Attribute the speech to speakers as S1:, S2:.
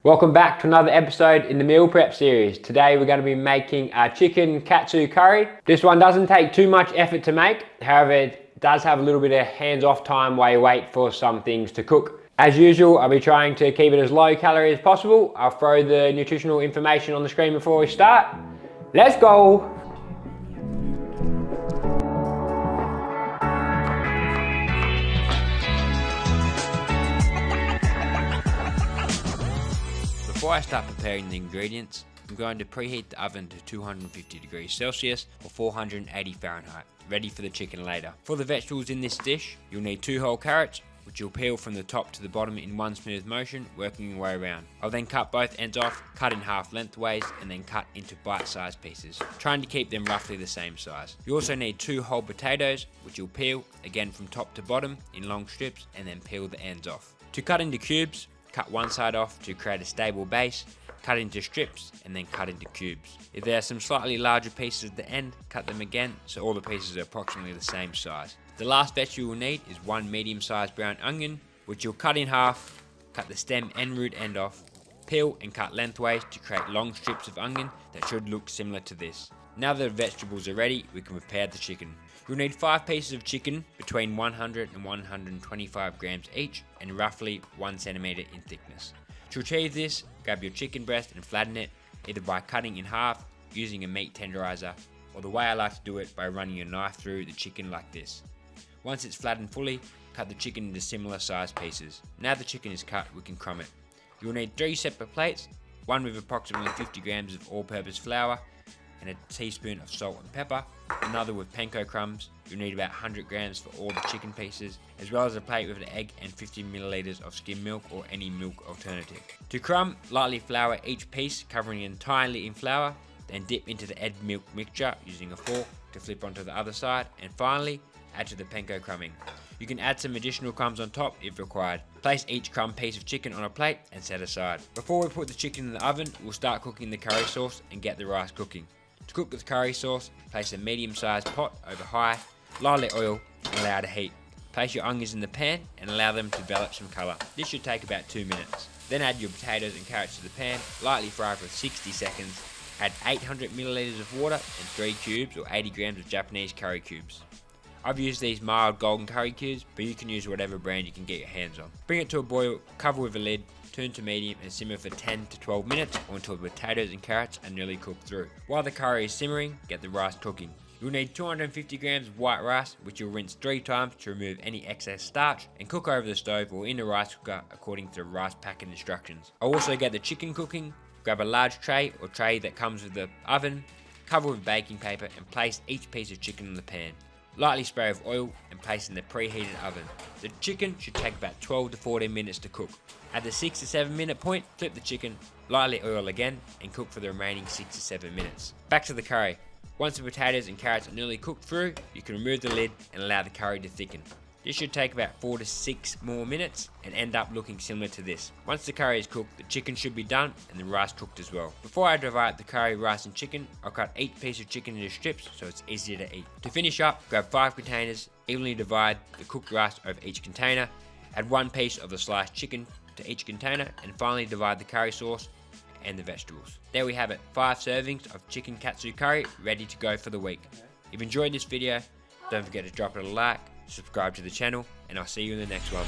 S1: Welcome back to another episode in the meal prep series. Today we're going to be making a chicken katsu curry. This one doesn't take too much effort to make, however it does have a little bit of hands-off time while you wait for some things to cook. As usual, I'll be trying to keep it as low calorie as possible. I'll throw the nutritional information on the screen before we start. Let's go! Before I start preparing the ingredients, I'm going to preheat the oven to 250 degrees Celsius or 480 Fahrenheit, ready for the chicken later. For the vegetables in this dish, you'll need 2 whole carrots, which you'll peel from the top to the bottom in one smooth motion, working your way around. I'll then cut both ends off, cut in half lengthways, and then cut into bite-sized pieces, trying to keep them roughly the same size. You also need 2 whole potatoes, which you'll peel, again from top to bottom, in long strips, and then peel the ends off. To cut into cubes, cut one side off to create a stable base, cut into strips, and then cut into cubes. If there are some slightly larger pieces at the end, cut them again so all the pieces are approximately the same size. The last vegetable you'll need is 1 medium-sized brown onion, which you'll cut in half, cut the stem and root end off, peel and cut lengthways to create long strips of onion that should look similar to this. Now that the vegetables are ready, we can prepare the chicken. You'll need 5 pieces of chicken between 100 and 125 grams each and roughly 1 centimeter in thickness. To achieve this, grab your chicken breast and flatten it, either by cutting in half, using a meat tenderizer, or the way I like to do it by running a knife through the chicken like this. Once it's flattened fully, cut the chicken into similar sized pieces. Now the chicken is cut, we can crumb it. You'll need 3 separate plates, one with approximately 50 grams of all-purpose flour, and a teaspoon of salt and pepper, another with panko crumbs. You'll need about 100 grams for all the chicken pieces, as well as a plate with an egg and 50 milliliters of skim milk or any milk alternative. To crumb, lightly flour each piece, covering it entirely in flour, then dip into the egg milk mixture using a fork to flip onto the other side, and finally, add to the panko crumbing. You can add some additional crumbs on top if required. Place each crumb piece of chicken on a plate and set aside. Before we put the chicken in the oven, we'll start cooking the curry sauce and get the rice cooking. To cook the curry sauce, place a medium-sized pot over high, lightly oil, and allow to heat. Place your onions in the pan and allow them to develop some colour. This should take about 2 minutes. Then add your potatoes and carrots to the pan, lightly fry for 60 seconds. Add 800 milliliters of water and 3 cubes or 80 grams of Japanese curry cubes. I've used these mild golden curry cubes, but you can use whatever brand you can get your hands on. Bring it to a boil, cover with a lid, turn to medium and simmer for 10 to 12 minutes or until the potatoes and carrots are nearly cooked through. While the curry is simmering, get the rice cooking. You'll need 250 grams of white rice, which you'll rinse 3 times to remove any excess starch, and cook over the stove or in the rice cooker according to the rice packet instructions. I'll also get the chicken cooking. Grab a large tray or tray that comes with the oven, cover with baking paper and place each piece of chicken in the pan. Lightly spray with oil and place in the preheated oven. The chicken should take about 12 to 14 minutes to cook. At the 6 to 7 minute point, flip the chicken, lightly oil again, and cook for the remaining 6 to 7 minutes. Back to the curry. Once the potatoes and carrots are nearly cooked through, you can remove the lid and allow the curry to thicken. This should take about 4 to 6 more minutes and end up looking similar to this. Once the curry is cooked, the chicken should be done and the rice cooked as well. Before I divide the curry, rice and chicken, I'll cut each piece of chicken into strips so it's easier to eat. To finish up, grab 5 containers, evenly divide the cooked rice over each container, add 1 piece of the sliced chicken to each container, and finally divide the curry sauce and the vegetables. There we have it, 5 servings of chicken katsu curry ready to go for the week. If you enjoyed this video, don't forget to drop it a like, subscribe to the channel, and I'll see you in the next one.